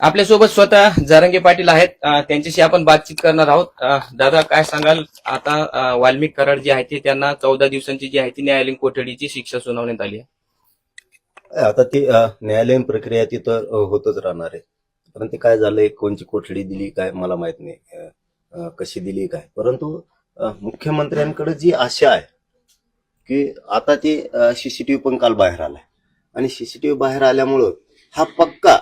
आपल्यासोबत स्वतः जरांगे पाटील आहेत. त्यांच्याशी आपण बातचीत करणार आहोत. दादा, काय सांगाल? आता वाल्मिक कराड जे आहे ते त्यांना 14 दिवसांची जी आहे ती न्यायालयीन कोठडीची शिक्षा सुनावण्यात आली आहे. आता ती न्यायालयीन प्रक्रिया ती तर होतच राहणार आहे. परंतु काय झालंय, कोणची कोठडी दिली काय मला माहित नाही, कशी दिली काय. परंतु मुख्यमंत्र्यांकडे जी आशा आहे की आता ती सीसीटीव्ही पण काल बाहेर आलाय आणि सीसीटीव्ही बाहेर आल्यामुळं हा पक्का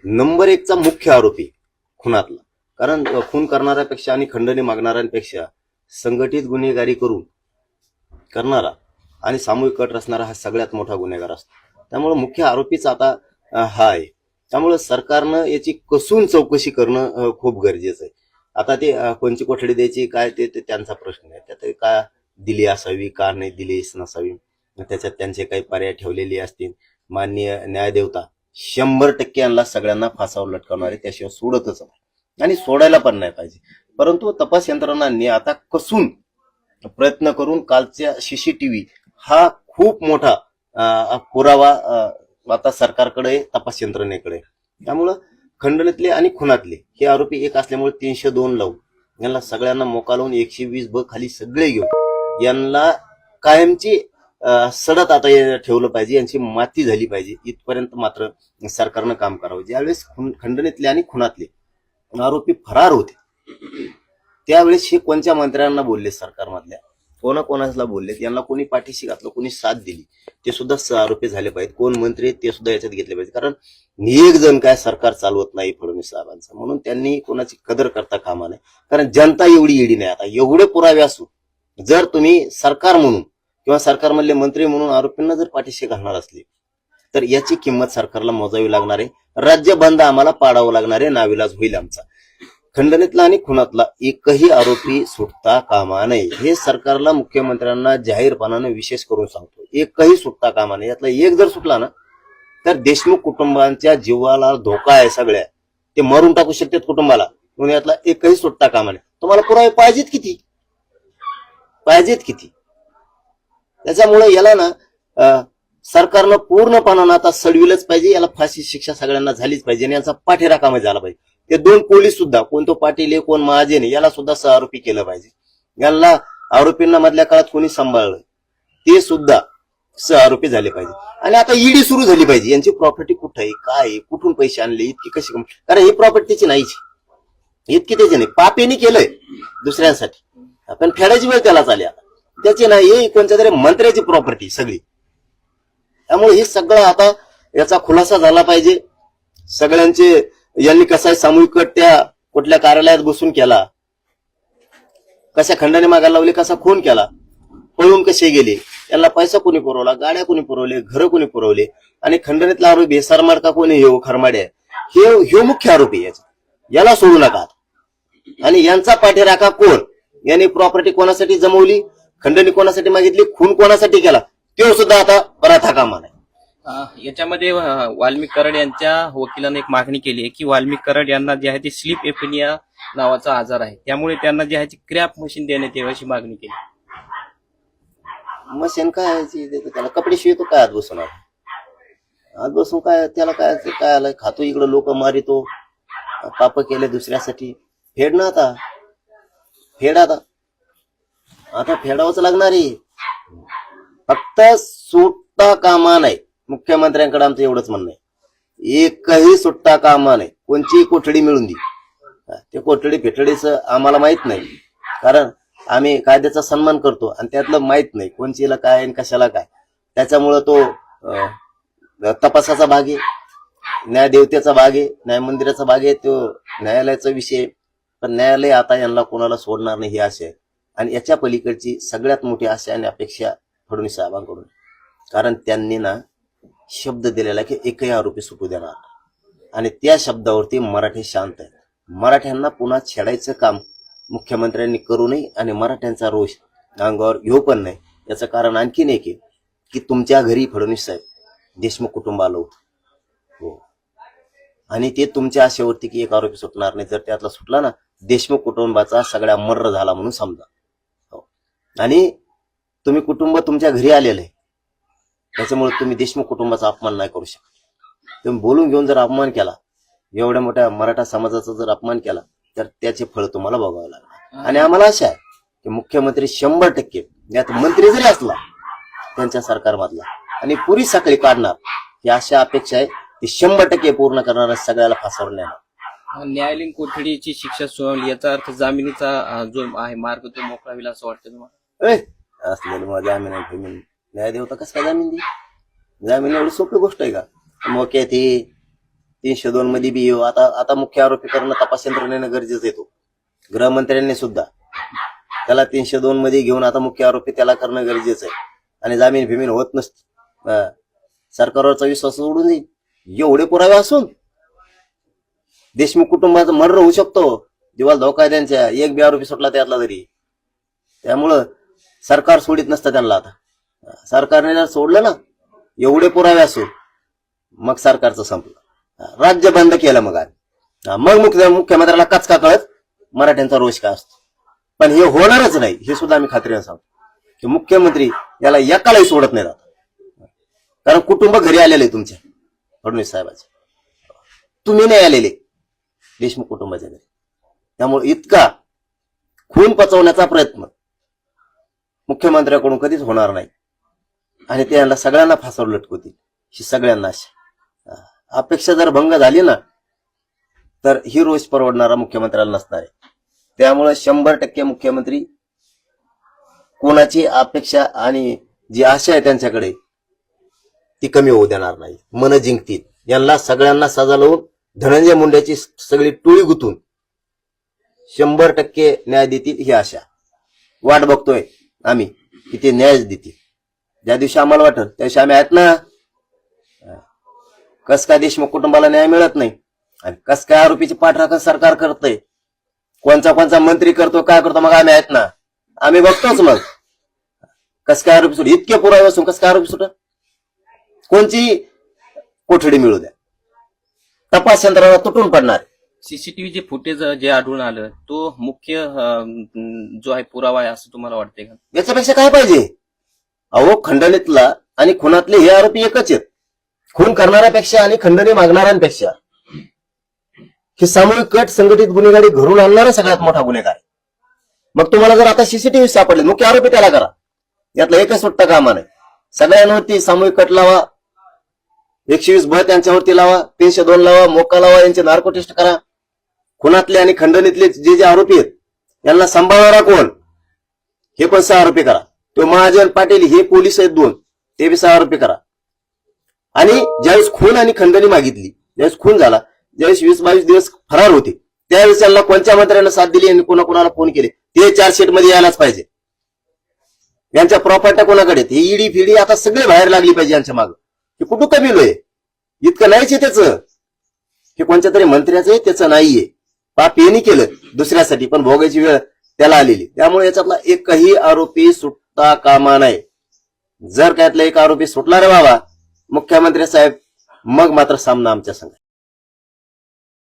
नंबर 1 चा मुख्य आरोपी खुनातला. कारण खून करणाऱ्यापेक्षा आणि खंडणी मागणाऱ्यांपेक्षा संघटित गुन्हेगारी करून करणारा आणि सामूहिक कट रचणारा हा सगळ्यात मोठा गुन्हेगार असतो. त्यामुळे मुख्य आरोपीच आता हा आहे. त्यामुळे सरकारनं याची कसून चौकशी करणं खूप गरजेचं आहे. आता ते कोणची कोठडी द्यायची काय ते त्यांचा प्रश्न आहे. त्यात का दिली असावी, का नाही दिली नसावी, त्याच्यात त्यांचे काही पर्याय ठेवलेले असतील. माननीय न्यायदेवता 100% यांना सगळ्यांना फासावर लटकवणार आहे, त्याशिवाय सोडतच नाही आणि सोडायला पण नाही पाहिजे. परंतु तपास यंत्रणांनी आता कसून प्रयत्न करून कालच्या सीसीटीव्ही हा खूप मोठा पुरावा आता सरकारकडे, तपास यंत्रणेकडे. त्यामुळं खंडणीतले आणि खुनातले हे आरोपी एक असल्यामुळे 302 लावून यांना सगळ्यांना मोका लावून 120 खाली सगळे घेऊन यांना कायमची सडत आता ठेवलं पाहिजे, यांची माती झाली पाहिजे. इथपर्यंत मात्र सरकारनं काम करावं. ज्यावेळेस खंडणीतले आणि खुनातले आरोपी फरार होते त्यावेळेस हे कोणत्या मंत्र्यांना बोलले, सरकारमधल्या कोणाकोणाला बोलले, यांना कोणी पाठीशी घातलं, कोणी साथ दिली, ते सुद्धा आरोपी झाले पाहिजेत. कोण मंत्री ते सुद्धा याच्यात घेतले पाहिजे. कारण एक जण काय सरकार चालवत नाही फडणवीस साहेबांचं, म्हणून त्यांनी कोणाची कदर करता कामा नये. कारण जनता एवढी येडी नाही. आता एवढे पुरावे असून जर तुम्ही सरकार म्हणून किंवा सरकारमधले मंत्री म्हणून आरोपींना जर पाठीशी घालणार असले तर याची किंमत सरकारला मोजावी लागणार आहे. राज्य बंद आम्हाला पाडावं लागणार आहे, नाविलाज होईल आमचा. खंडणीतला आणि खुनातला एकही आरोपी सुटता कामा नये, हे सरकारला, मुख्यमंत्र्यांना जाहीरपणाने विशेष करून सांगतो. एकही सुटता कामा नये. यातला एक जर सुटला ना तर देशमुख कुटुंबांच्या जीवाला धोका आहे. सगळ्या ते मारून टाकू शकतात कुटुंबाला, म्हणून यातला एकही सुटता कामा नये. तुम्हाला पुरावे पाहिजेत किती, त्याच्यामुळे याला ना सरकारनं पूर्णपणानं आता सडविलंच पाहिजे. याला फाशी शिक्षा सगळ्यांना झालीच पाहिजे आणि यांचा पाठीराखा झाला पाहिजे. ते 2 पोलीस सुद्धा, कोण तो पाटील आहे कोण महाजन आहे, याला सुद्धा सहआरोपी केलं पाहिजे. यांना आरोपींना मधल्या काळात कोणी सांभाळलं ते सुद्धा सहआरोपी झाले पाहिजे. आणि आता ईडी सुरू झाली पाहिजे. यांची प्रॉपर्टी कुठं आहे, काय आहे, कुठून पैसे आणले, इतकी कशी, कारण ही प्रॉपर्टी त्याची नाहीची, इतकी त्याची नाही. पापेनी केलंय दुसऱ्यांसाठी, आपण फेडायची वेळ त्याला चालली. आता त्याची नाही, हे कोणत्या तरी मंत्र्याची प्रॉपर्टी सगळी. त्यामुळे हे सगळं आता याचा खुलासा झाला पाहिजे. सगळ्यांचे यांनी कसा सामूहिक कट त्या कुठल्या कार्यालयात बसून केला, कशा खंडणी मागायला लावली, कसा खून केला, पळून कसे गेले, यांना पैसा कोणी पुरवला, गाड्या कोणी पुरवले, घर कोणी पुरवले, आणि खंडणीतला आरोपी सरमाडका कोणी, हे खरमाड्या, हे मुख्य आरोपी. याला सोडू नका. आणि यांचा पाठीराखा कोण, यांनी प्रॉपर्टी कोणासाठी जमवली, खंडणी कोणासाठी मागितली, खून कोणासाठी केला, ते सुद्धा आता बराच कामा नाही. याच्यामध्ये वाल्मिक कराड यांच्या वकिलांनी एक मागणी केली आहे की वाल्मिक कराड यांना जे आहे ते स्लीप एपिनिया नावाचा आजार आहे, त्यामुळे त्यांना जे आहे ते क्रॅप मशीन देण्यात यावी अशी मागणी केली. मशीन काय, त्याला कपडे शिवतो काय, आज बसून काय त्याला काय काय आलंय, खातो इकडं, लोक मारितो, पाप केले दुसऱ्यासाठी. फेड ना आता, आता फेडावंच लागणार आहे. फक्त सुटता कामा नाही. मुख्यमंत्र्यांकडे आमचं एवढंच म्हणणं आहे, एकही सुटता कामा नाही. कोणची कोठडी मिळून दे, ते कोठडी फेटडीचं आम्हाला माहित नाही, कारण आम्ही कायद्याचा सन्मान करतो आणि त्यातलं माहित नाही कोणचीला काय आणि कशाला काय. त्याच्यामुळं तो तपासाचा भाग आहे, न्यायदेवतेचा भाग आहे, न्याय मंदिराचा भाग आहे, तो न्यायालयाचा विषय. पण न्यायालय आता यांना कोणाला सोडणार नाही ही आशा आहे. आणि याच्या पलीकडची सगळ्यात मोठी आशा आणि अपेक्षा फडणवीस साहेबांकडून, कारण त्यांनी ना शब्द दिलेला की एकही आरोपी सुटू देणार, आणि त्या शब्दावरती मराठी शांत आहेत. मराठ्यांना पुन्हा छेडायचं काम मुख्यमंत्र्यांनी करू नये आणि मराठ्यांचा रोष अंगावर घेऊ पण नाही. याचं कारण आणखीन एक आहे की तुमच्या घरी फडणवीस साहेब देशमुख कुटुंब आलं होतं, हो, आणि ते तुमच्या आशेवरती की एक आरोपी सुटणार नाही. जर त्यातला सुटला ना, देशमुख कुटुंबाचा सगळ्या मर्र झाला म्हणून समजा. हो, आणि तुम्ही कुटुंब तुमच्या घरी आलेलं आहे, त्याच्यामुळे तुम्ही देशमुख कुटुंबाचा अपमान नाही करू शकत. तुम्ही बोलून घेऊन जर अपमान केला, एवढ्या मोठ्या मराठा समाजाचा जर अपमान केला तर त्याचे फळ तुम्हाला भोगावं लागणार. आणि आम्हाला आशा आहे की मुख्यमंत्री 100% यात मंत्री जरी असला त्यांच्या सरकारमधला आणि पुरी साखळी काढणार ही अशा अपेक्षा आहे. ती 100% पूर्ण करणार, सगळ्याला फासावर नेणार. न्यायालयीन कोठडीची शिक्षा सुनावली याचा अर्थ जामिनीचा जो आहे मार्ग तो मोकळा होईल असं वाटतं तुम्हाला? असलेलं मग जामीन आहे फेमीन न्याय देवता कसं काय जामीन दे? जामीन एवढी सोपी गोष्ट आहे का? मोक्यात ही 302 मध्ये बी येऊ. आता मुख्य आरोपी करणं तपास यंत्रणेनं गरजेचं येतो. गृहमंत्र्यांनी सुद्धा त्याला 302 मध्ये घेऊन आता मुख्य आरोपी त्याला करणं गरजेचं आहे. आणि जामीन फिमीन होत नसते. सरकारवरचा विश्वास उडून जाईल. एवढे पुरावे असून देशमुख कुटुंबाचं मर्डर होऊ शकतो. दिवाल धोका आहे त्यांच्या. एक बी आरोपी सुटला त्यातला तरी. त्यामुळं सरकार सोडित नसतं त्यांना. आता सरकारने जर सोडलं ना एवढे पुरावे असून मग सरकारचं संपलं. राज्य बंद केलं मग मग मुख्यमंत्र्याला कचका कळत मराठ्यांचा रोष काय असतो. पण हे होणारच नाही हे सुद्धा आम्ही खात्रीने सांगतो की मुख्यमंत्री याला एकालाही सोडत नाही. कारण कुटुंब घरी आलेले तुमच्या फडणवीस साहेबाचे, तुम्ही नाही आलेले देशमुख कुटुंबाच्या घरी. त्यामुळे इतका खून पचवण्याचा प्रयत्न मुख्यमंत्र्याकडून कधीच होणार नाही. आणि ते यांना सगळ्यांना फासावर लटकवतील ही सगळ्यांना आशा. अपेक्षा जर भंग झाली ना तर ही रोष परवडणारा मुख्यमंत्र्याला नसणार आहे. त्यामुळे 100% मुख्यमंत्री कोणाची अपेक्षा आणि जी आशा आहे त्यांच्याकडे ती कमी होऊ देणार नाही. मन जिंकतील. यांना सगळ्यांना सजा लावून धनंजय मुंडेची सगळी टोळी गुंतून 100% न्याय देतील ही आशा. वाट बघतोय आम्ही की ते न्यायच देतील. ज्या दिवशी आम्हाला वाटत त्या दिवशी आम्ही आहेत ना. कस काय देशमुख कुटुंबाला न्याय मिळत नाही आणि कस काय आरोपीची पाठराखण सरकार करतंय, कोणचा मंत्री करतो काय करतो, मग आम्ही आहेत ना. आम्ही बघतोच मग कस काय आरोपी सुट. इतके पुरावे असून कस काय आरोपी सुट. कोणची कोठडी मिळू द्या तपास यंत्रणा तुटून पडणार. सीसीटीव्ही जे फुटेज जे आढळून आलं तो मुख्य जो आहे पुरावा आहे असं तुम्हाला वाटतंय का? याच्यापेक्षा काय पाहिजे? अहो खंडणीतला आणि खुनातले हे आरोपी एकच आहेत. खून करणाऱ्यापेक्षा आणि खंडणी मागणाऱ्यांपेक्षा हे सामूहिक कट संघटित गुन्हेगारी घडून आणणारा सगळ्यात मोठा गुन्हेगार. मग तुम्हाला जर आता सीसीटीव्ही सापडले मुख्य आरोपी त्याला करा. यातला एकच सुट्टा कामा नाही. सगळ्यांवरती सामूहिक कट लावा. 120 त्यांच्यावरती लावा. 302 लावा. मोका लावा. यांचे नार्को टेस्ट करा. खुनातले आणि खंडणीतले जे आरोपी आहेत यांना सांभाळणारा कोण हे पण 6 आरोपी करा. तो महाजन पाटील हे पोलीस आहेत 2 ते बी 6 आरोपी करा. आणि ज्यावेळेस खून आणि खंडणी मागितली, ज्यावेळेस खून झाला, ज्यावेळेस 20-22 दिवस फरार होते त्यावेळेस त्यांना कोणत्या मंत्र्यांना साथ दिली आणि कोणाकोणाला फोन केले ते चार्जशीट मध्ये यायलाच पाहिजे. यांच्या प्रॉपर्ट्या कोणाकडे हे ईडी फिडी आता सगळे बाहेर लागली पाहिजे यांच्या मागं. हे कुठं कमीलोय? इतकं नाहीच आहे त्याचं. हे कोणत्या तरी मंत्र्याचं आहे त्याचं नाहीये. पाप यांनी केलं दुसऱ्यासाठी पण भोगायची वेळ त्याला आलेली. त्यामुळे याच्यातला एकही आरोपी सुटता कामा नाही. जर त्यातला एक आरोपी सुटला रे बाबा मुख्यमंत्री साहेब मग मात्र सामना आमच्या संघ.